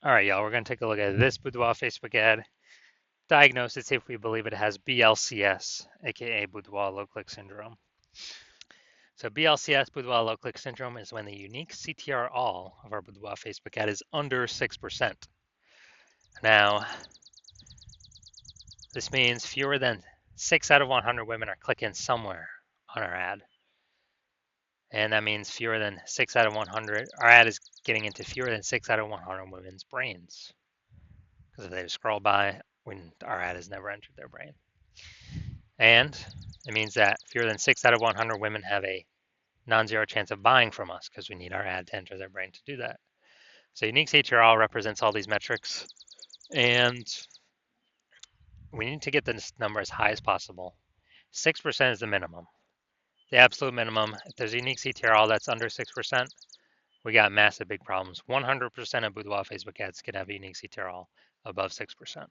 All right, y'all, we're going to take a look at this Boudoir Facebook ad. Diagnose it, see if we believe it has BLCS, aka Boudoir low click syndrome. So BLCS, Boudoir low click syndrome, is when the unique CTR all of our Boudoir Facebook ad is under 6%. Now, this means fewer than 6 out of 100 women are clicking somewhere on our ad. And that means fewer than 6 out of 100, our ad is getting into fewer than 6 out of 100 women's brains. Because if they just scroll by, when our ad has never entered their brain. And it means that fewer than 6 out of 100 women have a non-zero chance of buying from us because we need our ad to enter their brain to do that. So unique CTRL represents all these metrics, and we need to get this number as high as possible. 6% is the minimum. The absolute minimum, if there's a unique CTRL that's under 6%, we got massive big problems. 100% of Boudoir Facebook ads can have a unique CTRL above 6%.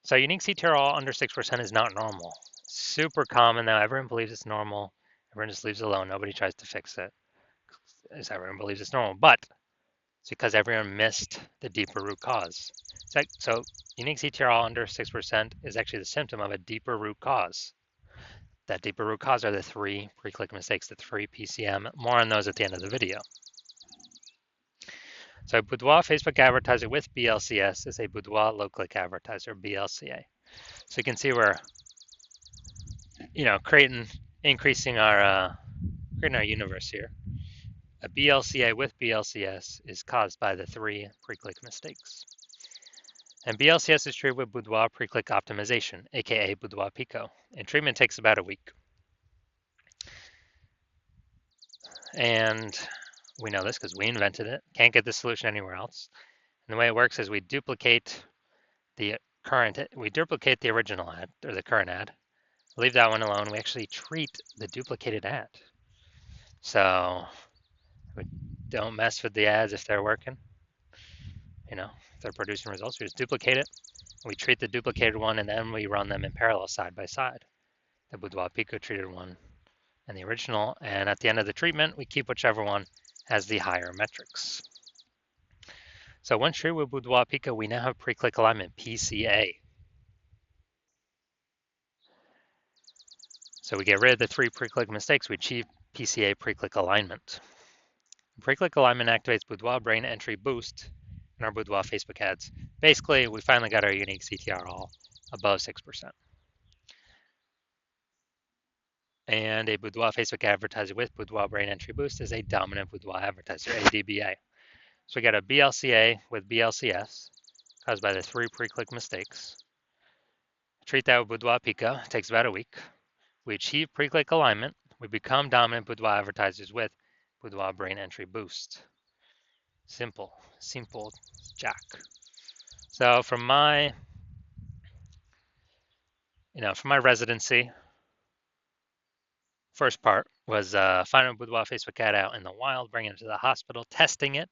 So unique CTRL under 6% is not normal. Super common now. Everyone believes it's normal. Everyone just leaves it alone. Nobody tries to fix it. As everyone believes it's normal, but it's because everyone missed the deeper root cause. So unique CTRL under 6% is actually the symptom of a deeper root cause. That deeper root cause are the 3 pre-click mistakes, the 3 PCM. More on those at the end of the video. So Boudoir Facebook advertiser with BLCS is a Boudoir low-click advertiser, BLCA. So you can see we're, increasing our universe here. A BLCA with BLCS is caused by the 3 pre-click mistakes. And BLCS is treated with Boudoir pre-click optimization, aka Boudoir Pico, and treatment takes about a week. And we know this because we invented it. Can't get this solution anywhere else. And the way it works is we duplicate the original ad, or the current ad, leave that one alone. We actually treat the duplicated ad. So we don't mess with the ads if they're working. If they're producing results, we just duplicate it. We treat the duplicated one, and then we run them in parallel side by side. The Boudoir Pico treated one and the original, and at the end of the treatment, we keep whichever one has the higher metrics. So once treated with Boudoir Pico, we now have pre-click alignment, PCA. So we get rid of the 3 pre-click mistakes, we achieve PCA pre-click alignment. Pre-click alignment activates Boudoir brain entry boost in our Boudoir Facebook ads. Basically, we finally got our unique CTR all above 6%. And a Boudoir Facebook advertiser with Boudoir brain entry boost is a dominant Boudoir advertiser, ADBA. So we got a BLCA with BLCS caused by the 3 pre-click mistakes. Treat that with Boudoir Pico, it takes about a week. We achieve pre-click alignment. We become dominant Boudoir advertisers with Boudoir brain entry boost. Simple jack. So from my residency, first part was finding a Boudoir Facebook ad out in the wild, bringing it to the hospital, testing it,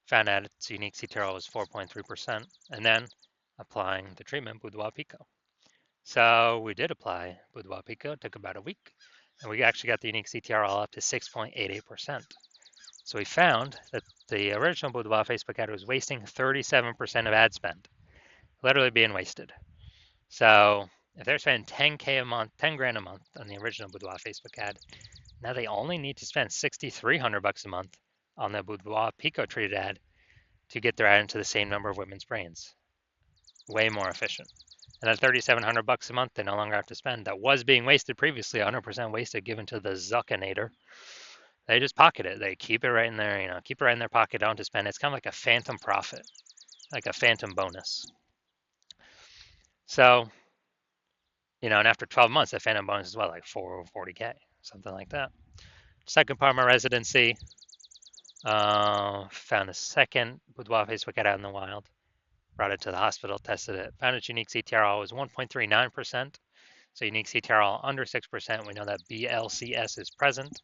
found out its unique CTRL was 4.3%, and then applying the treatment Boudoir Pico. So we did apply Boudoir Pico, it took about a week, and we actually got the unique CTRL up to 6.88%. So we found that the original Boudoir Facebook ad was wasting 37% of ad spend, literally being wasted. So if they're spending 10K a month, 10 grand a month on the original Boudoir Facebook ad, now they only need to spend $6,300 a month on the Boudoir Pico treated ad to get their ad into the same number of women's brains. Way more efficient. And at $3,700 a month, they no longer have to spend. That was being wasted previously, 100% wasted, given to the Zuckinator. They just pocket it. They keep it right in there, keep it right in their pocket, don't have to spend. It's kind of like a phantom profit, like a phantom bonus. So, and after 12 months, that phantom bonus is what, like 40K, something like that. Second part of my residency, found a second Boudoir Facebook ad out in the wild, brought it to the hospital, tested it, found its unique CTRL was 1.39%. So unique CTRL under 6%, we know that BLCS is present.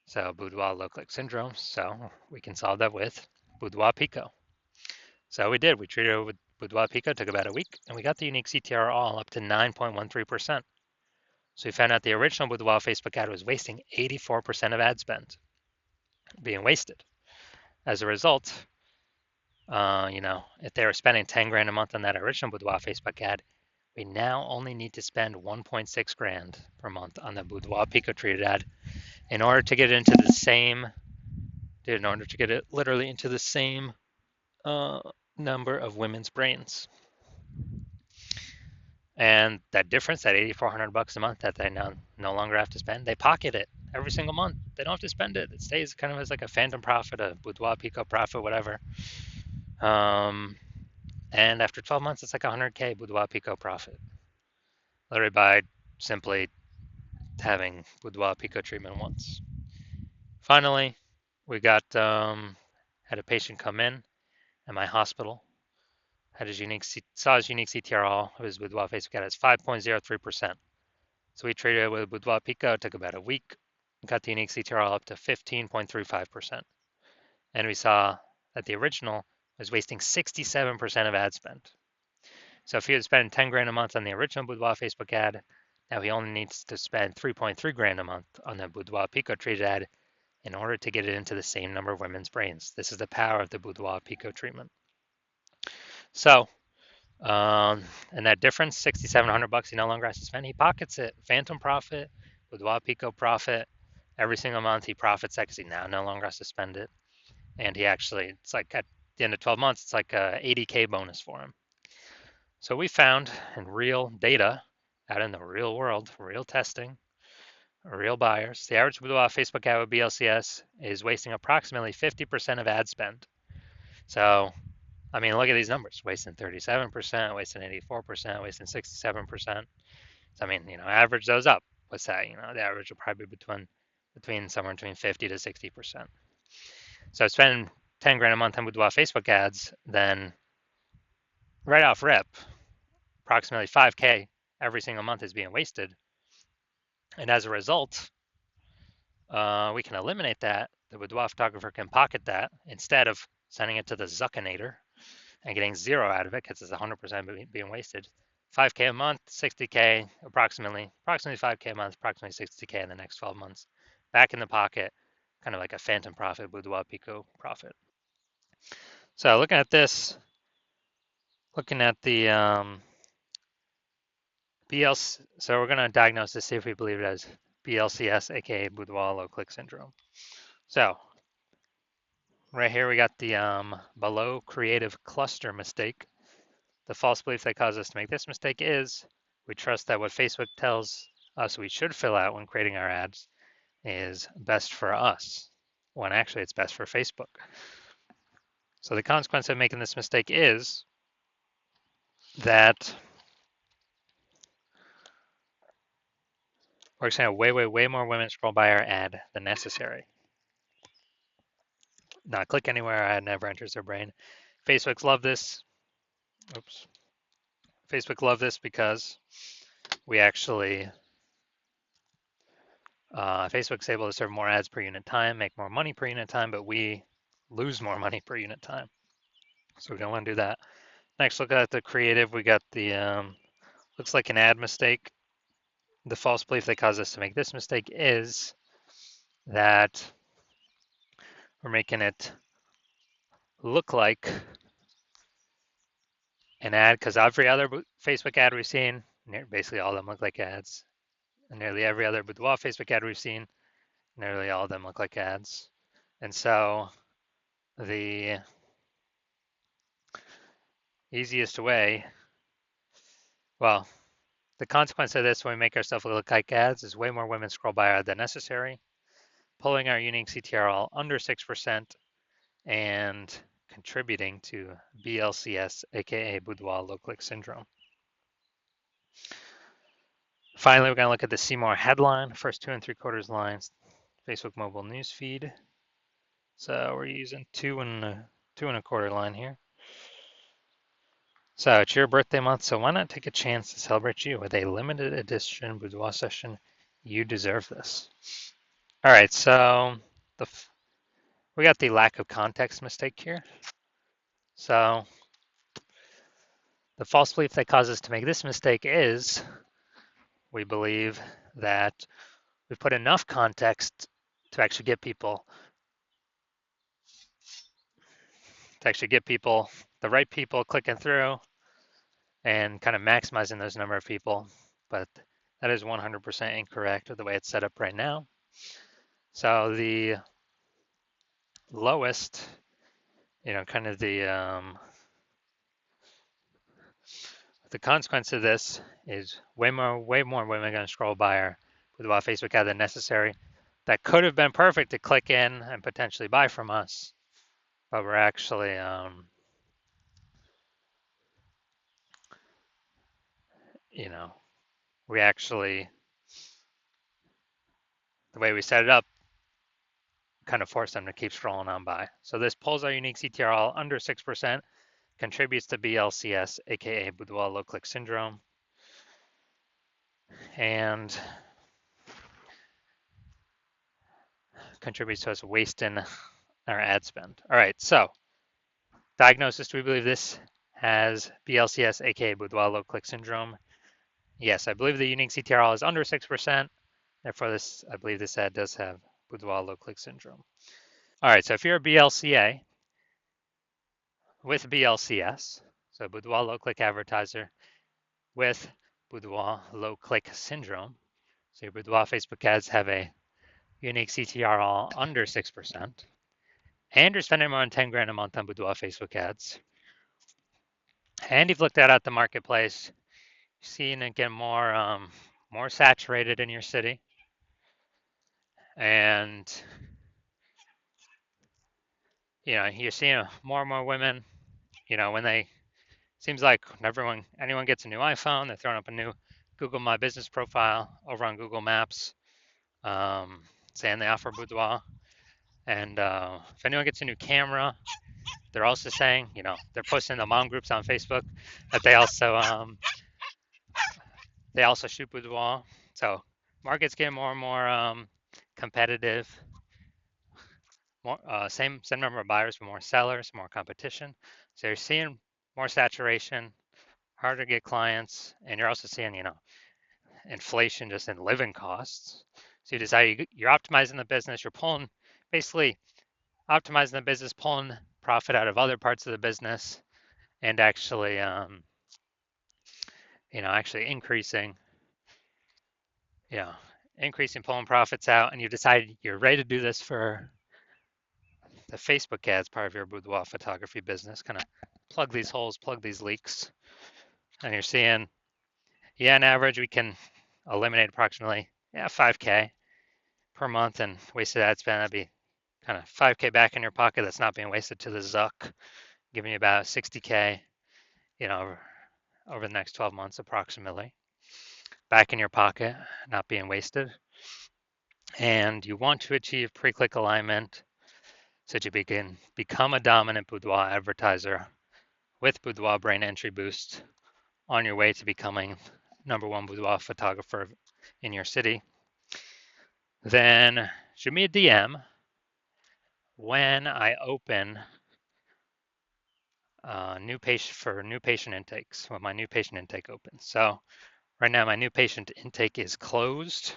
So Boudoir low click syndrome. So we can solve that with Boudoir Pico. So we did. We treated it with Boudoir Pico, took about a week, and we got the unique CTR all up to 9.13%. So we found out the original Boudoir Facebook ad was wasting 84% of ad spend, being wasted. As a result, if they were spending 10 grand a month on that original Boudoir Facebook ad, we now only need to spend 1.6 grand per month on the Boudoir Pico treated ad in order to get it into the same, in order to get it literally into the same uh, number of women's brains. And that difference, that $8,400 a month that they now no longer have to spend, they pocket it every single month. They don't have to spend it. It stays kind of as like a phantom profit, a Boudoir Pico profit, whatever. And after 12 months, it's like 100K Boudoir Pico profit, literally by simply having Boudoir Pico treatment once. Finally, we got had a patient come in at my hospital, saw his unique CTRL of his Boudoir Facebook ad as 5.03%. So we treated it with Boudoir Pico. It took about a week. Got the unique CTRL up to 15.35%. And we saw that the original was wasting 67% of ad spend. So if he had spent 10 grand a month on the original Boudoir Facebook ad, now he only needs to spend 3.3 grand a month on the Boudoir Pico treated ad in order to get it into the same number of women's brains. This is the power of the Boudoir Pico treatment. So, and that difference, $6,700 he no longer has to spend. He pockets it. Phantom profit, Boudoir Pico profit. Every single month he profits that because he now no longer has to spend it. And he actually, it's like at the end of 12 months, it's like a 80K bonus for him. So we found in real data, out in the real world, real testing, real buyers, the average Boudoir Facebook ad with BLCS is wasting approximately 50% of ad spend. So, I mean, look at these numbers: wasting 37%, wasting 84%, wasting 67%. So, I mean, average those up. What's that? The average will probably be between somewhere between 50 to 60%. So, spending 10 grand a month on Boudoir Facebook ads, then right off rip, approximately 5K every single month is being wasted. And as a result, we can eliminate that. The Boudoir photographer can pocket that instead of sending it to the Zuckinator and getting zero out of it because it's 100% being wasted. 5K a month, 60K, approximately 5K a month, approximately 60K in the next 12 months. Back in the pocket, kind of like a phantom profit, Boudoir Pico profit. So looking at this, looking at the BLC, so we're going to diagnose this, see if we believe it as BLCS, aka Boudoir low click syndrome. So right here we got the below creative cluster mistake. The false belief that caused us to make this mistake is we trust that what Facebook tells us we should fill out when creating our ads is best for us, when actually it's best for Facebook. So the consequence of making this mistake is that we're going to have way more women scroll by our ad than necessary. Not click anywhere our ad never enters their brain. Facebook's love this. Oops. Facebook love this because we actually, Facebook's able to serve more ads per unit time, make more money per unit time, but we lose more money per unit time. So we don't want to do that. Next, look at the creative. We got the, looks like an ad mistake. The false belief that caused us to make this mistake is that we're making it look like an ad because every other Facebook ad we've seen, basically all of them look like ads. And nearly every other Boudoir Facebook ad we've seen, nearly all of them look like ads. And so the easiest way, well, the consequence of this when we make ourselves look like ads is way more women scroll by our than necessary, pulling our unique CTRL under 6% and contributing to BLCS, aka Boudoir low click syndrome. Finally, we're going to look at the See More headline, first 2 3/4 lines, Facebook mobile news feed. So we're using 2 1/4 line here. So it's your birthday month, so why not take a chance to celebrate you with a limited edition Boudoir session? You deserve this. All right, so we got the lack of context mistake here. So the false belief that causes us to make this mistake is we believe that we put enough context to actually get people to actually get people, the right people clicking through and kind of maximizing those number of people. But that is 100% incorrect with the way it's set up right now. So the lowest, kind of the consequence of this is way more women are going to scroll by our Boudoir Facebook ad than necessary. That could have been perfect to click in and potentially buy from us, but we're actually, we actually, the way we set it up, kind of force them to keep scrolling on by. So this pulls our unique CTRL under 6%, contributes to BLCS, aka Boudoir low click syndrome, and contributes to us wasting our ad spend. All right, so diagnosis, do we believe this has BLCS, aka Boudoir low click syndrome? Yes, I believe the unique CTRL is under 6%. Therefore, I believe this ad does have Boudoir low click syndrome. All right, so if you're a BLCA with BLCS, so Boudoir low click advertiser with Boudoir low click syndrome, so your Boudoir Facebook ads have a unique CTRL under 6%, and you're spending more than 10 grand a month on Boudoir Facebook ads, and you've looked at the marketplace, seeing it get more saturated in your city, and you're seeing more and more women, when they seems like anyone gets a new iPhone, they're throwing up a new Google My Business profile over on Google Maps, saying they offer Boudoir. And if anyone gets a new camera, they're also saying, they're posting in the mom groups on Facebook that they also shoot Boudoir. So market's getting more and more competitive. More same number of buyers, but more sellers, more competition. So you're seeing more saturation, harder to get clients, and you're also seeing, inflation just in living costs. So you decide you're optimizing the business, you're basically optimizing the business, pulling profit out of other parts of the business, and actually you know, increasing pulling profits out, and you decide you're ready to do this for the Facebook ads part of your boudoir photography business, kind of plug these holes, plug these leaks, and you're seeing, on average, we can eliminate approximately 5K per month and wasted ad spend. That'd be kind of 5K back in your pocket that's not being wasted to the Zuck, giving you about 60K, over the next 12 months approximately, back in your pocket, not being wasted. And you want to achieve pre-click alignment so that you can become a dominant boudoir advertiser with Boudoir Brain Entry Boost on your way to becoming #1 boudoir photographer in your city. Then shoot me a DM when I open new patient intakes, when my new patient intake opens. So right now my new patient intake is closed.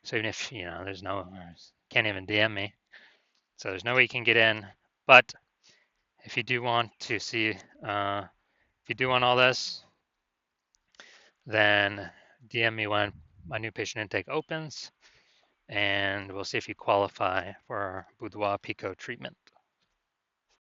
So even if can't even DM me, so there's no way you can get in. But if you do want to see, if you do want all this, then DM me when my new patient intake opens, and we'll see if you qualify for our Boudoir Pico treatment.